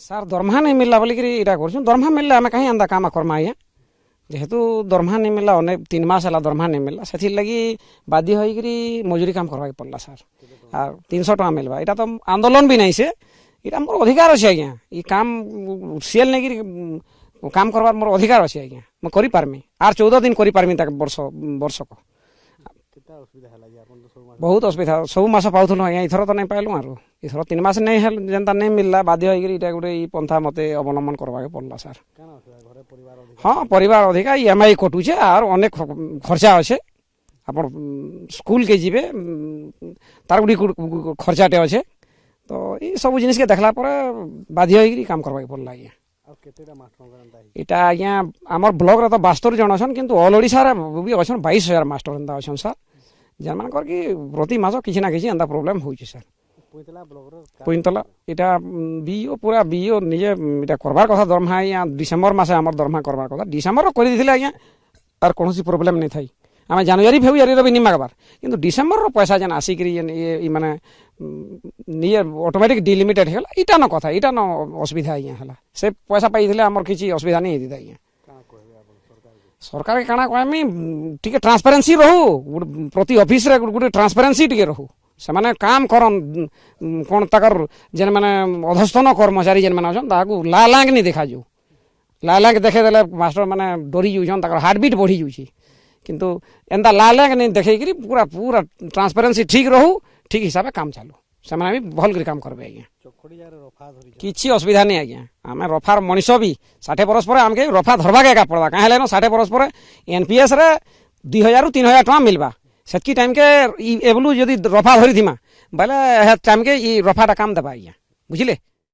Sir ଦରମା ନାଇଁ ମିଳିଲା ବୋଲିକିରି ଇଟା କରୁଛୁ। ଦରମା ମିଳିଲେ ଆମେ କାହିଁ ଏନ୍ତା କାମ କର୍ମା ଆଜ୍ଞା। ଯେହେତୁ ଦରମା ନାଇଁ ମିଳିଲା ଅନେକ 3 ମାସ ହେଲା ଦରମା ନାଇଁ ମିଳିଲା, ସେଥିର୍ଲାଗି ବାଧ୍ୟ ହେଇକିରି ମଜୁରୀ କାମ କରବାକେ ପଡ଼ିଲା ସାର୍। ଆଉ 300 ଟଙ୍କା ମିଳିବା ଏଇଟା ତ ଆନ୍ଦୋଳନ ବି ନାହିଁ, ସେ ଏଇଟା ମୋର ଅଧିକାର ଅଛି ଆଜ୍ଞା। ଇ କାମ ସିଏଲ ନେଇକିରି କାମ କରବାର ମୋର ଅଧିକାର ଅଛି ଆଜ୍ଞା। ମୁଁ କରିପାରମି, ଆର୍ 14 ଦିନ କରିପାରମି ତାକେ ବର୍ଷକ। ବହୁତ ଅସୁବିଧା, ସବୁ ମାସ ପାଉଥିଲୁ ଆଜ୍ଞା, ଏଥର ତ ନାଇଁ ପାଇଲୁ। ଆରୁ ଏଥର 3 ମାସ ନାଇଁ ହେଲେ ଯେନ୍ତା ନାଇଁ ମିଳିଲା, ବାଧ୍ୟ ହେଇକିରି ଏଇଟା ଗୋଟେ ଇ ପନ୍ଥା ମତେ ଅବଲମ୍ବନ କରବାକେ ପଡ଼ିଲା ସାର୍। ହଁ, ପରିବାର ଅଧିକା EMI କଟୁଛେ আর অনেক খরচা আছে। আপনার স্কুলকে যাবে তার গুটি খরচাটে আছে। তো এই সব জিনিসকে দেখলা পরে বাধ্য হয়ে কাম করবাকে পড়লা আজ্ঞা। এটা আজ্ঞা আমার ব্লকরে তো 72 জন অছন, কিন্তু অল ওড়িশার বি অছন 22,000 মাস্টর এন্তা অছন স্যার। যেমানকর কি প্রতি মাস কিছু না কিছু এন্তা প্রোবলেম হচ্ছে স্যার। কুইন্তলা এটা বিও পুরা বিও নিজে এটা করবার কথা দরমা আজ্ঞা ডিসেম্বর মাসে আমার দরমা করবার কথা। ডিসেম্বর করে দিলে আজ্ঞা আর কোনসি প্রোবলেম নেই থাই। আমি জানুয়ারি ফেব্রুয়ারি বি নি মাগবার, কিন্তু ডিসেম্বর পয়সা যেন আসিকি মানে নিয়ে অটোমেটিক ডিলিমিটেড হয়ে গেল, এটা ন কথা, এটা ন অসুবিধা আজ্ঞা হলা। সে পয়সা পাইলে আমার কিছু অসুবিধা নেই দিদা আজ্ঞা। সরকারকে কাଣା কহমি, টিকে ট্রান্সপারেন্সি রহু, প্রতি অফিসরে গোটে ট্রান্সপারেন্সি টিকে রহু। ସେମାନେ କାମ କରନ୍, କ'ଣ ତାକର ଯେନ୍ ମାନେ ଅଧସ୍ତନ କର୍ମଚାରୀ ଯେନ୍ ମାନେ ଅଛନ୍ ତାହାକୁ ଲାଙ୍ଗ ନି ଦେଖାଯାଉ। ଲାଙ୍ଗ ଦେଖେଇଦେଲେ ମାଷ୍ଟର ମାନେ ଡରି ଯାଉଛନ୍, ତାଙ୍କର ହାର୍ଟବିଟ୍ ବଢ଼ି ଯାଉଛି। କିନ୍ତୁ ଏନ୍ତା ଲାଙ୍ଗ ନି ଦେଖେଇକିରି ପୁରା ପୁରା ଟ୍ରାନ୍ସପାରେନ୍ସି ଠିକ୍ ରହୁ, ଠିକ୍ ହିସାବେ କାମ ଚାଲୁ, ସେମାନେ ବି ଭଲ କରି କାମ କରବେ ଆଜ୍ଞା। କିଛି ଅସୁବିଧା ନେଇ ଆଜ୍ଞା। ଆମେ ରଫାର ମଣିଷ ବି 60 ବରଷ ପରେ ଆମକେ ରଫା ଧରବାକେ ଏକା ପଡ଼ବା। କାଁ ହେଲେ 60 ବରଷ ପରେ NPS ରେ 2000 ରୁ 3000 ଟଙ୍କା ମିଲବା। ସେତିକି ଟାଇମ୍କେ ଏବଲୁ ଯଦି ରଫା ଧରିଥିମା ବେଲେ ଟାଇମ୍କେ ଇ ରଫାଟା କାମ ଦେବା ଆଜ୍ଞା, ବୁଝିଲେ।